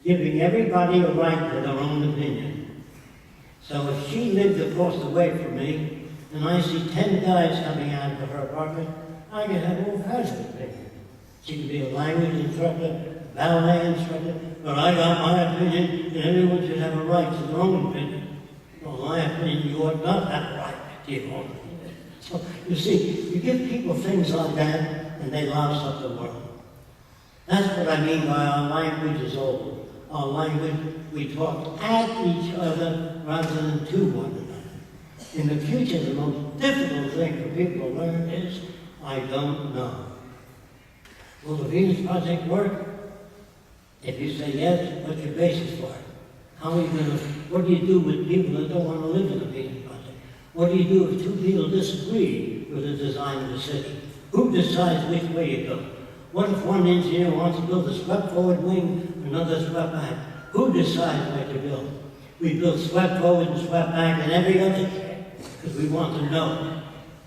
giving everybody a right to their own opinion. So if she lived across the way from me, and I see 10 guys coming out of her apartment, I can have all kinds of opinions. She could be a language instructor, a ballet instructor, but I got my opinion, and everyone should have a right to their own opinion. Well, my opinion, you ought not have a right to your own opinion. So, you see, you give people things like that, and they louse up the world. That's what I mean by our language is old. Our language, we talk at each other rather than to one another. In the future, the most difficult thing for people to learn is, I don't know. Will the Venus Project work? If you say yes, what's your basis for it? How are you going to, what do you do with people that don't want to live in the Venus Project? What do you do if two people disagree with the design of the city? Who decides which way you go? What if one engineer wants to build a swept forward wing, another swept back? Who decides what to build? We build swept forward and swept back and every other day because we want to know.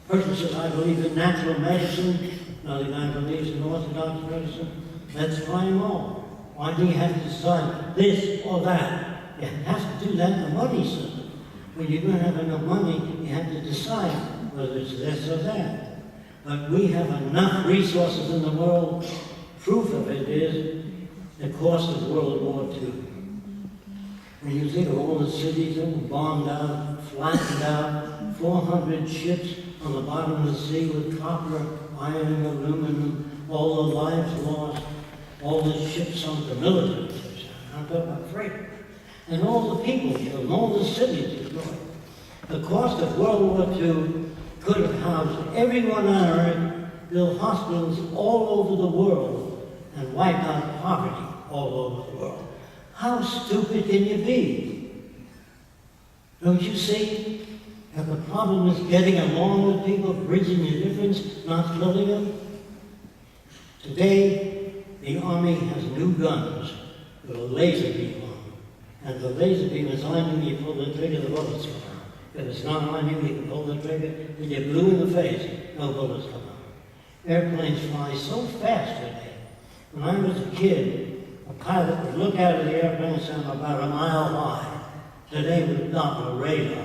Person says, I believe in natural medicine. Another guy believes in orthodox medicine. Let's try them all. Why do you have to decide this or that? You have to do that in the money system. When you don't have enough money, you have to decide whether it's this or that. But we have enough resources in the world. Proof of it is the cost of World War II. When you think of all the cities that were bombed out, flattened out, 400 ships on the bottom of the sea with copper, iron, aluminum, all the lives lost, all the ships sunk, the military ships, I'm talking about freight, and all the people killed, and all the cities destroyed. The cost of World War II could have housed everyone on earth, built hospitals all over the world, and wiped out poverty all over the world. How stupid can you be? Don't you see that the problem is getting along with people, bridging the difference, not killing them? Today, the Army has new guns with a laser beam on them. And the laser beam is on you, you pull the trigger, the bullets come out. If it's not on you, you can pull the trigger, you get blue in the face, no bullets come out. Airplanes fly so fast today. When I was a kid, a pilot would look out of the airplane and say, I'm about a mile high. Today, with Doppler radar,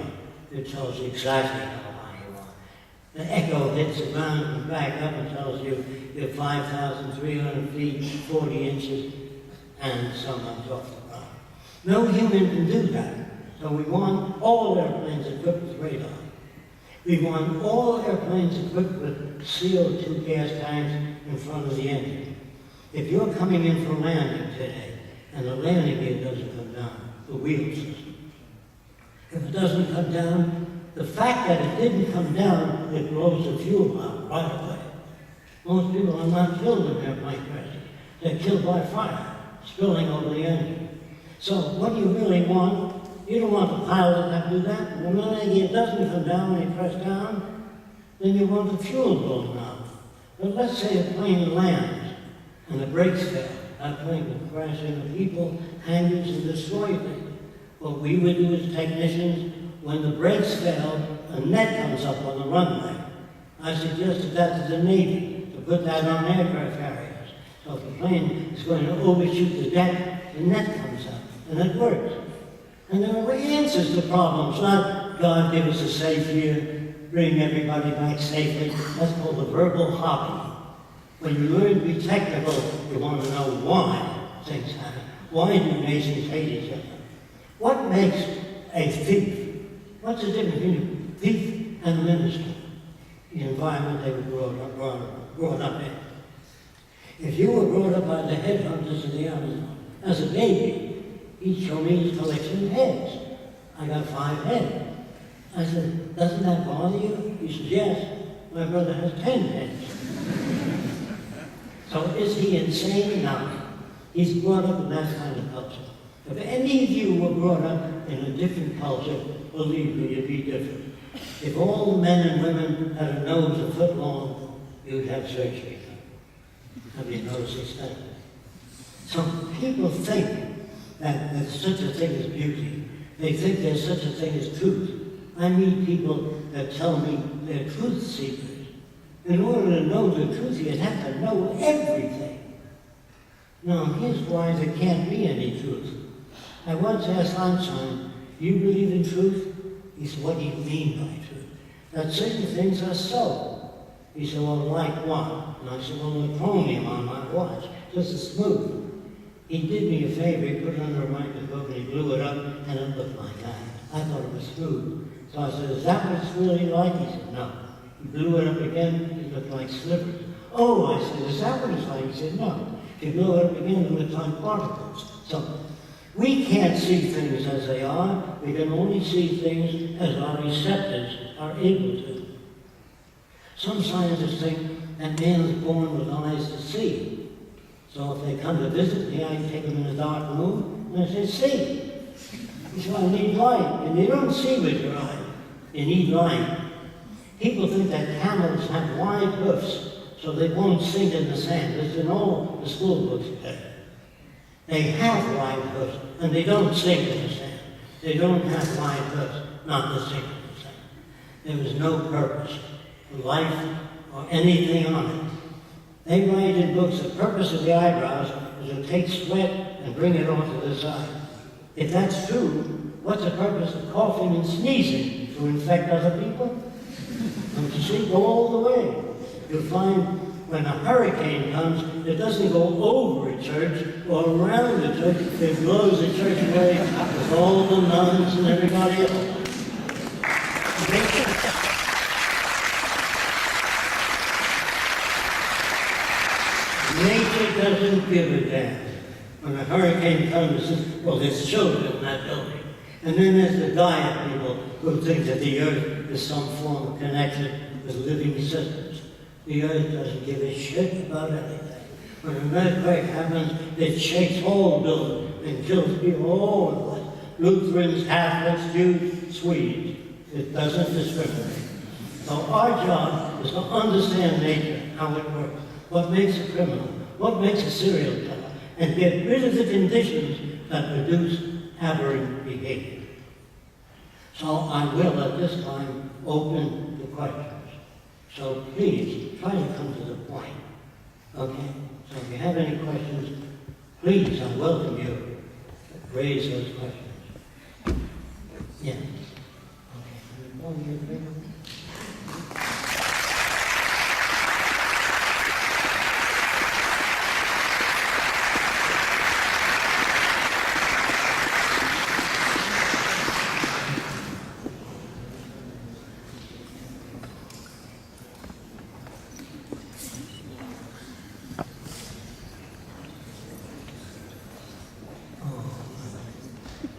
it tells you exactly how high you are. The echo hits the ground and back up and tells you you're 5,300 feet, 40 inches, and so much off the ground. No human can do that. So we want all airplanes equipped with radar. We want all airplanes equipped with CO2 gas tanks in front of the engine. If you're coming in for landing today, and the landing gear doesn't come down, the wheel system, if it doesn't come down, the fact that it didn't come down, it blows the fuel out right away. Most people are not killed in airplane crashes. They're killed by fire, spilling over the engine. So what do you really want? You don't want the pilot to do that. When the landing gear doesn't come down when you press down, then you want the fuel blown out. But let's say a plane lands and the brakes fail. That plane will crash into people, hangars, and destroy things. What we would do as technicians, when the brakes fail, a net comes up on the runway. I suggested that to the Navy, to put that on aircraft carriers. So if the plane is going to overshoot the deck, the net comes up, and it works. And there are answers to problems, not God give us a safe year, bring everybody back safely. That's called a verbal hobby. When you learn to be technical, you want to know why things happen. Why do nations hate each other? What makes a thief? What's the difference between a thief and a minister? The environment they were brought up in. If you were brought up by the headhunters in the Amazon, as a baby, he'd show me his collection of heads. I got 5 heads. I said, doesn't that bother you? He said, yes. My brother has 10 heads. So is he insane? No. He's brought up in that kind of culture. If any of you were brought up in a different culture, believe me, you'd be different. If all men and women had a nose a foot long, you'd have surgery. Have you noticed this thing? So people think that there's such a thing as beauty. They think there's such a thing as truth. I meet people that tell me they're truth seekers. In order to know the truth, you'd have to know everything. No, here's why there can't be any truth. I once asked Einstein, do you believe in truth? He said, what do you mean by truth? That certain things are so. He said, well, like what? And I said, well, the chromium on my watch, just as smooth. He did me a favor, he put it under a microscope and he blew it up and it looked like that. I thought it was smooth. So I said, is that what it's really like? He said, no. He blew it up again, it looked like slivers. Oh, I said, is that what it's like? He said, no. He blew it up again, it looked like particles. So we can't see things as they are. We can only see things as our receptors are able to. Some scientists think that man is born with eyes to see. So if they come to visit me, I take them in a dark room, and I say, see. He said, I need light. And you don't see with your eye. You need light. People think that camels have wide hoofs, so they won't sink in the sand. It's in all the school books today. They have wide hoofs, and they don't sink in the sand. They don't have wide hoofs, not to sink in the sand. There is no purpose for life or anything on it. They write in books the purpose of the eyebrows is to take sweat and bring it onto the side. If that's true, what's the purpose of coughing and sneezing? To infect other people? Don't you see? Go all the way. You'll find when a hurricane comes, it doesn't go over a church or around the church. It blows the church away with all the nuns and everybody else. Nature doesn't give a damn. When a hurricane comes, well, there's children in that building. And then there's the diet people who think that the earth is some form of connection with living systems. The earth doesn't give a shit about anything. When an earthquake happens, it shakes whole buildings and kills people all over the place. Lutherans, Catholics, Jews, Swedes. It doesn't discriminate. So our job is to understand nature, how it works, what makes a criminal, what makes a serial killer, and get rid of the conditions that produce aberrant behavior. So I will at this time open the questions. So please try to come to the point. Okay? So if you have any questions, please, I welcome you to raise those questions. Yes. Okay.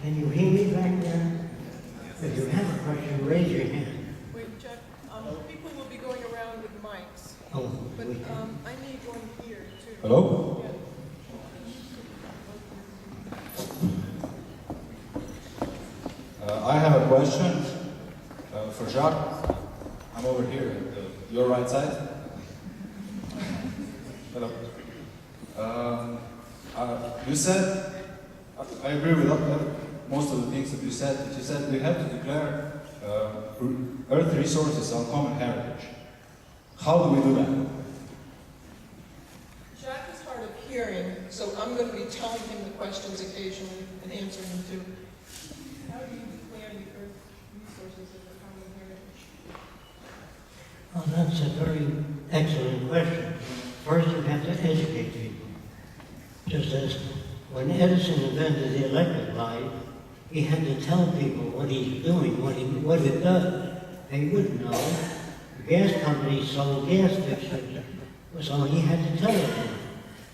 Can you hear me back there? If you have a question, raise your hand. Wait, Jacque, people will be going around with mics. Oh, but I need one here, too. Hello? Yeah. I have a question for Jacque. I'm over here at your right side. Hello. You said, I agree with most of the things that you said. But you said we have to declare Earth resources our common heritage. How do we do that? Jacque is hard of hearing, so I'm going to be telling him the questions occasionally and answering them too. How do you declare the Earth resources as a common heritage? Well, that's a very excellent question. First, you have to educate people. Just as when Edison invented the electric light, he had to tell people what he's doing, what it does. They wouldn't know. The gas company sold gas fixtures, so he had to tell them.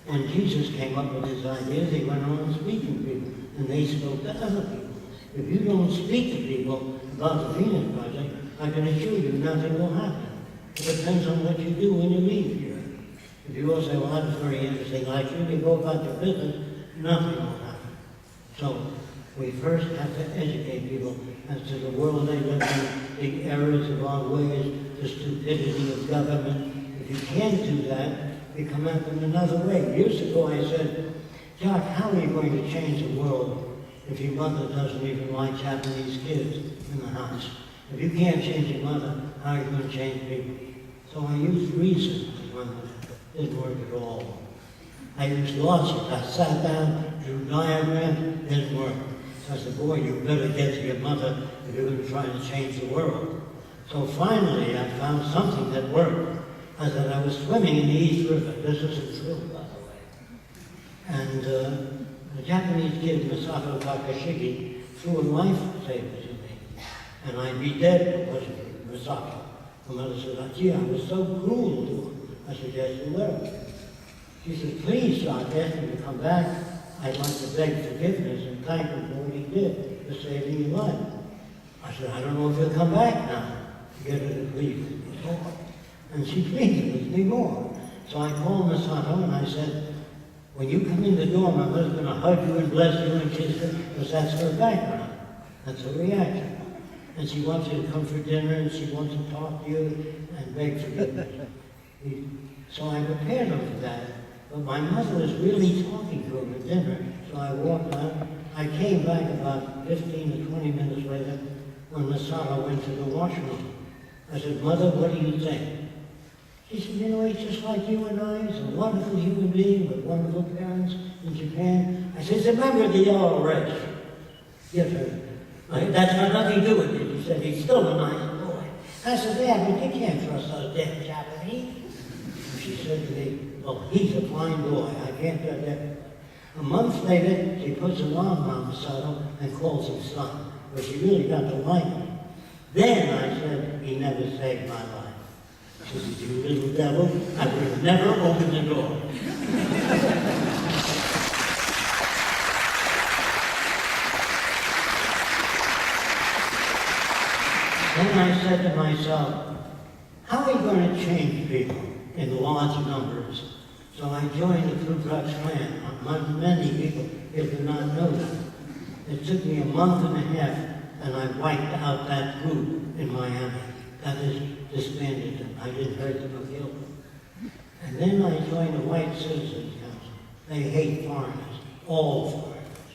When Jesus came up with his ideas, he went on speaking to people, and they spoke to other people. If you don't speak to people about the Venus Project, I can assure you nothing will happen. It depends on what you do when you leave here. If you all say, well, that was very interesting, I should you go about your business, nothing will happen. So we first have to educate people as to the world they live in, the errors of our ways, the stupidity of government. If you can't do that, we come at them another way. Years ago I said, Jacque, how are you going to change the world if your mother doesn't even like Japanese kids in the house? If you can't change your mother, how are you going to change people? So I used reason as one that didn't work at all. I used logic. I sat down, drew diagrams, didn't work. So I said, boy, you better get to your mother if you're going to try to change the world. So finally, I found something that worked. I said, I was swimming in the East River. This is true, by the way. And a Japanese kid, Masato Takashiki, threw a lifesaver to me. And I'd be dead because of Masato. My mother said, gee, I was so cruel to him. I said, yes, you were. She said, please, Jacque, ask him to come back. I'd like to beg forgiveness and thank him for what he did for saving your life. I said, I don't know if he'll come back now to get her to plead with me more. And she pleaded with me more. So I called Masato and I said, when you come in the door, my mother's going to hug you and bless you and kiss you, because that's her background. That's her reaction. And she wants you to come for dinner and she wants to talk to you and beg forgiveness. So I prepared him for that. But my mother was really talking to him at dinner, so I walked out. I came back about 15 to 20 minutes later when Masato went to the washroom. I said, Mother, what do you think? She said, you know, he's just like you and I. He's a wonderful human being with wonderful parents in Japan. I said, remember the yellow race? Yes, sir. That's got nothing to do with it. He said, he's still a nice boy. I said, Dad, but you can't trust those damn Japanese. She said to me, well, he's a fine boy. I can't do that. A month later, she puts an arm around Masato and calls him son. But she really got to like him. Then I said, he never saved my life. She said, you little devil, I would have never opened the door. Then I said to myself, how are we going to change people in large numbers? So I joined the Ku Klux Klan. Many people here do not know that. It took me a month and a half, and I wiped out that group in Miami. That is, disbanded them. I didn't hurt them or kill them. And then I joined the White Citizens Council. They hate foreigners, all foreigners,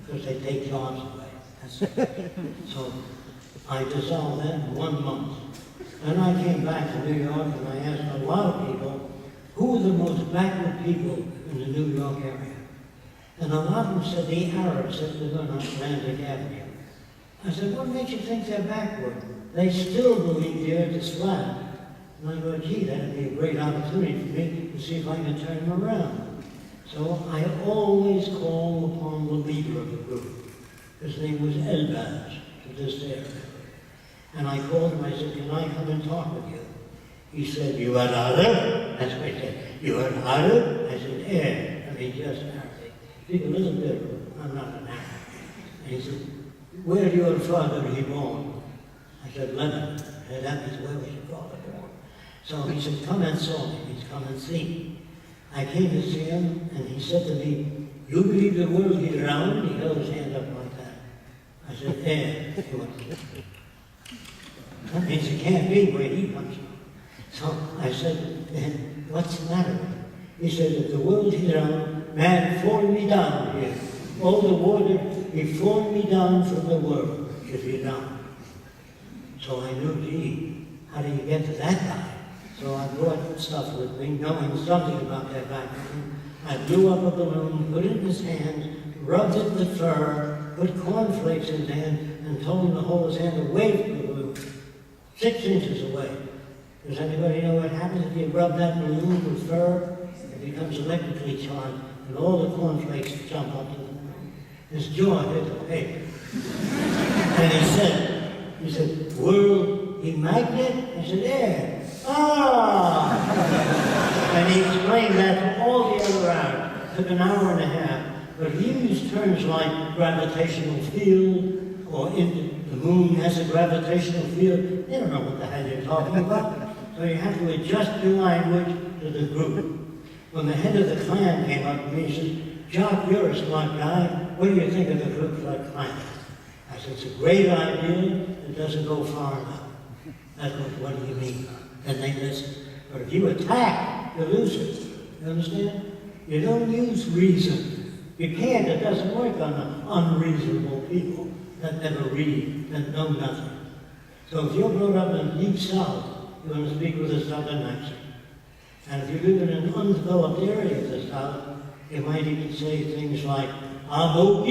because they take jobs away. So I dissolved that in 1 month. Then I came back to New York and I asked a lot of people, who are the most backward people in the New York area? And a lot of them said the Arabs that live on Atlantic Avenue. I said, what makes you think they're backward? They still believe the earth is flat. And I go, gee, that'd be a great opportunity for me to see if I can turn them around. So I always call upon the leader of the group. His name was Elbaz, to this day. And I called him, I said, can I come and talk with you? He said, you are Arab? That's what he said. You are Arab? I said, yeah. I mean, just Arabic. Speak a little bit, I'm not an Arab. And he said, where did your father be born? I said, Lebanon. And that means where was your father born? So he said, come and saw me. He's come and see me. I came to see him, and he said to me, you believe the world is round? He held his hand up like that. I said, yeah. He went, that means it can't be where he comes from. So I said, then what's the matter? He said, if the world is round, man formed me down here. All the water, he formed me down from the world, if you're down. So I knew, gee, how do you get to that guy? So I brought stuff with me, knowing something about that background. I blew up a balloon, put it in his hand, rubbed it with fur, put cornflakes in his hand, and told him to hold his hand away from the balloon, 6 inches away. Does anybody know what happens if you rub that balloon with fur? It becomes electrically charged, and all the cornflakes jump up to the balloon. His jaw hit the paper. And he said, world, he magnet? I said, yeah. Ah! And he explained that to all the other Arabs. It took an hour and a half. But he used terms like gravitational field, or the moon has a gravitational field. They don't know what the hell you're talking about. So you have to adjust your language to the group. When the head of the Klan came up to me, he said, Jacque, you're a smart guy. What do you think of the Ku Klux Klan? I said, it's a great idea. It doesn't go far enough. That's what do you mean? And they listen. But if you attack, you lose it. You understand? You don't use reason. You can't. It doesn't work on unreasonable people that never read, that know nothing. So if you're brought up in the Deep South, you're going to speak with a Southern accent. And if you live in an undeveloped area of the South, You might even say things like, I vote